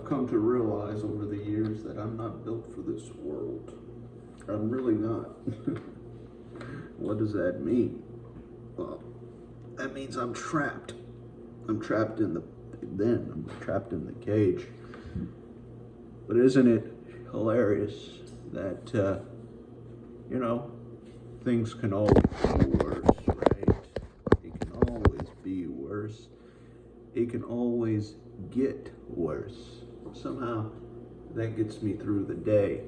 come to realize over the years that I'm not built for this world. I'm really not. What does that mean? Well, that means I'm trapped. I'm trapped in the cage. But isn't it hilarious that, things can always be worse, right? It can always be worse. It can always get worse. Somehow that gets me through the day,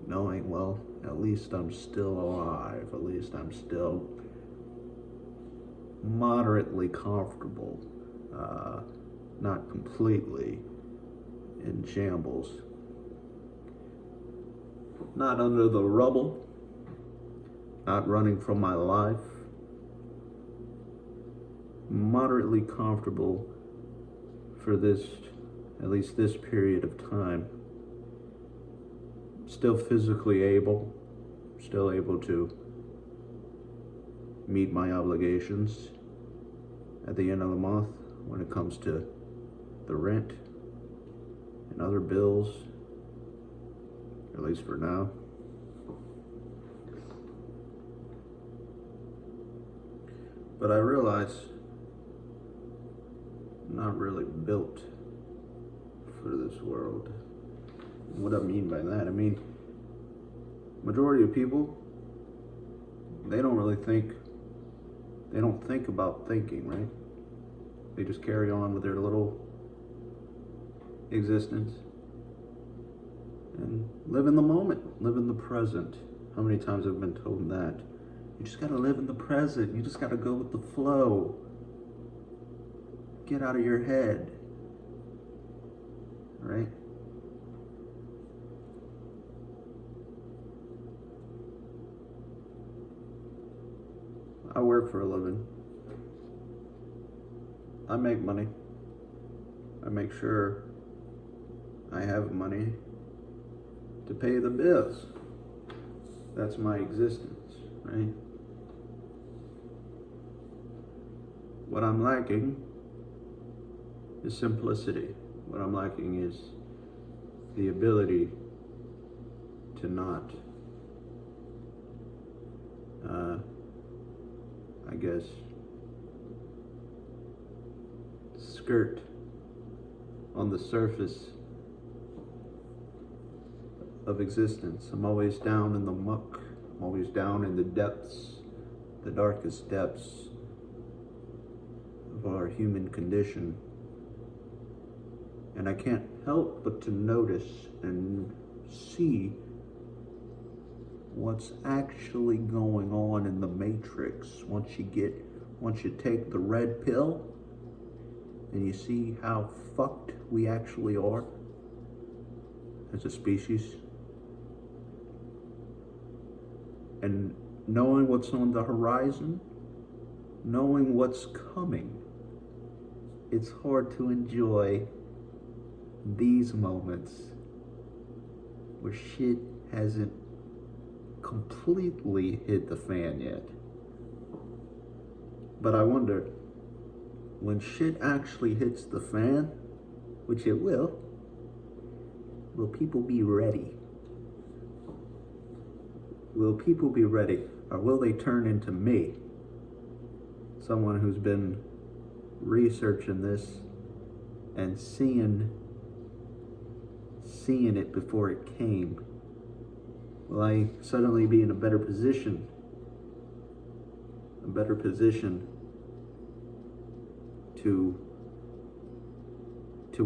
knowing, well, at least I'm still alive. At least I'm still moderately comfortable, not completely in shambles, not under the rubble, not running from my life, moderately comfortable for this, at least this period of time. Still physically able, still able to meet my obligations at the end of the month when it comes to the rent and other bills, at least for now. But I realize I'm not really built for this world. What I mean by that, I mean, majority of people, they don't think about thinking, right? They just carry on with their little existence and live in the moment, live in the present. How many times have I been told that? You just gotta live in the present. You just gotta go with the flow. Get out of your head, right? I work for a living. I make money. I make sure I have money to pay the bills. That's my existence, right? What I'm lacking is simplicity. What I'm lacking is the ability to not, skirt on the surface of existence. I'm always down in the muck. I'm always down in the depths, the darkest depths of our human condition. And I can't help but to notice and see what's actually going on in the matrix once you take the red pill and you see how fucked we actually are as a species. And knowing what's on the horizon, knowing what's coming, it's hard to enjoy these moments where shit hasn't completely hit the fan yet. But I wonder, when shit actually hits the fan, which it will people be ready? Will people be ready? Or will they turn into me? Someone who's been researching this and seeing it before it came. Will I suddenly be in a better position to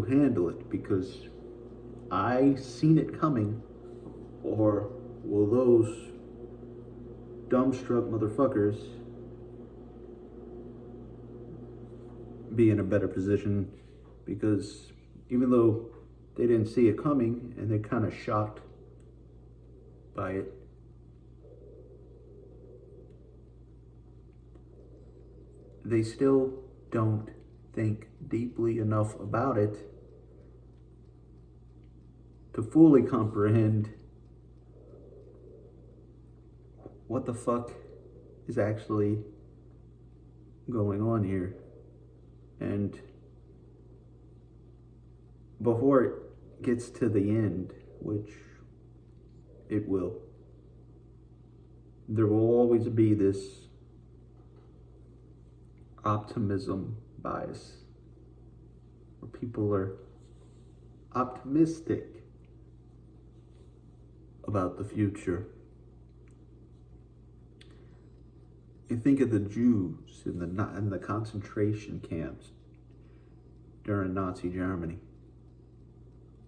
handle it because I seen it coming? Or will those dumbstruck motherfuckers be in a better position because even though they didn't see it coming and they're kind of shocked by it, they still don't think deeply enough about it to fully comprehend what the fuck is actually going on here. And before gets to the end, which it will, there will always be this optimism bias where people are optimistic about the future. You think of the Jews in the concentration camps during Nazi Germany,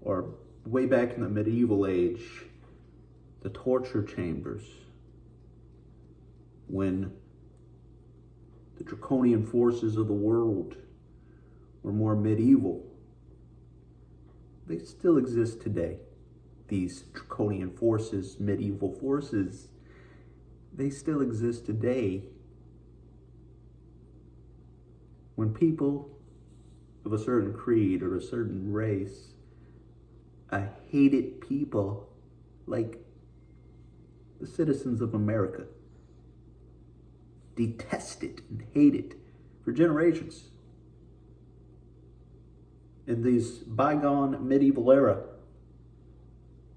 or way back in the medieval age, the torture chambers, when the draconian forces of the world were more medieval. They still exist today. These draconian forces, medieval forces, they still exist today. When people of a certain creed or a certain race, a hated people like the citizens of America, detested and hated for generations. In these bygone medieval era,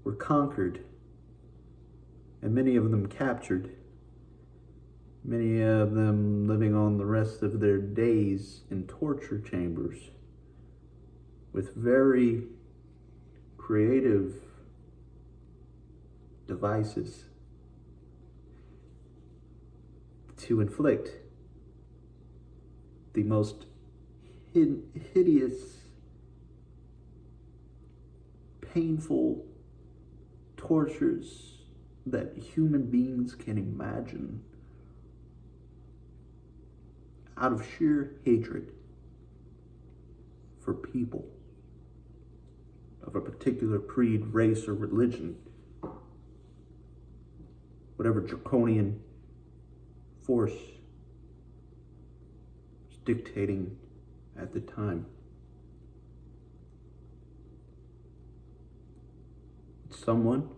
were conquered, and many of them captured, many of them living on the rest of their days in torture chambers with very creative devices to inflict the most hideous, painful tortures that human beings can imagine, out of sheer hatred for people of a particular creed, race, or religion, whatever draconian force is dictating at the time. Someone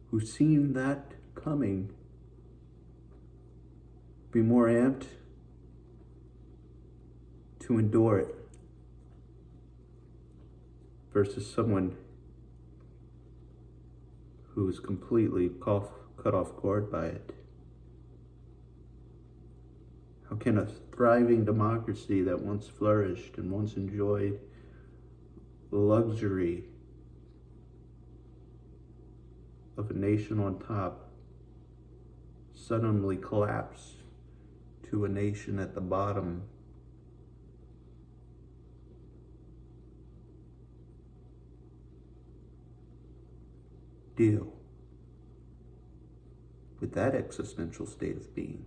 who's seen that coming be more amped to endure it versus someone who is completely cut off guard by it. How can a thriving democracy that once flourished and once enjoyed luxury of a nation on top suddenly collapse to a nation at the bottom? Deal with that existential state of being.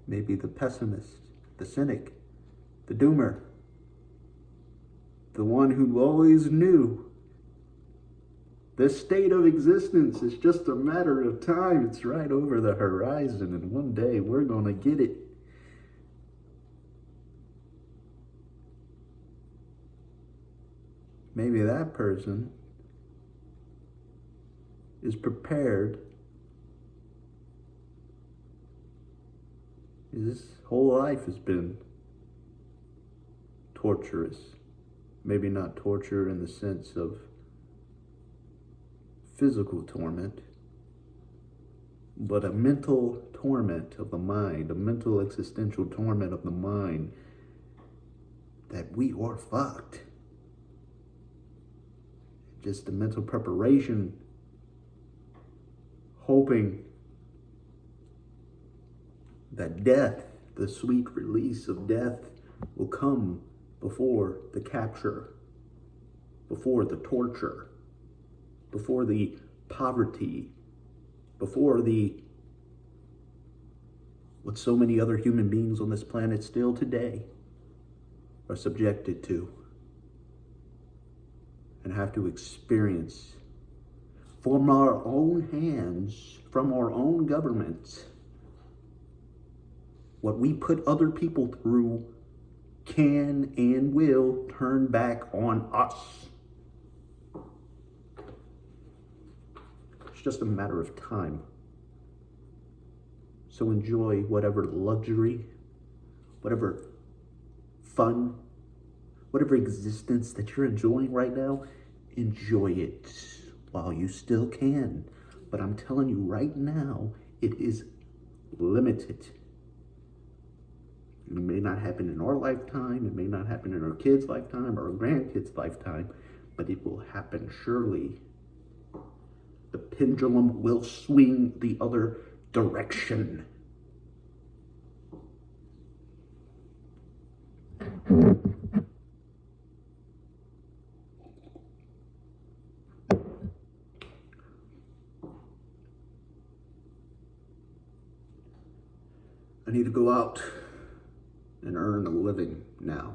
Maybe the pessimist, the cynic, the doomer, the one who always knew this state of existence is just a matter of time. It's right over the horizon, and one day we're going to get it. Maybe that person is prepared. His whole life has been torturous. Maybe not torture in the sense of physical torment, but a mental torment of the mind, a mental existential torment of the mind, that we are fucked. Just a mental preparation, hoping that death, the sweet release of death, will come before the capture, before the torture, before the poverty, before the what so many other human beings on this planet still today are subjected to and have to experience from our own hands, from our own governments. What we put other people through can and will turn back on us. It's just a matter of time. So enjoy whatever luxury, whatever fun, whatever existence that you're enjoying right now, enjoy it while you still can. But I'm telling you right now, it is limited. It may not happen in our lifetime, it may not happen in our kids' lifetime or our grandkids' lifetime, but it will happen surely. The pendulum will swing the other direction. I need to go out and earn a living now.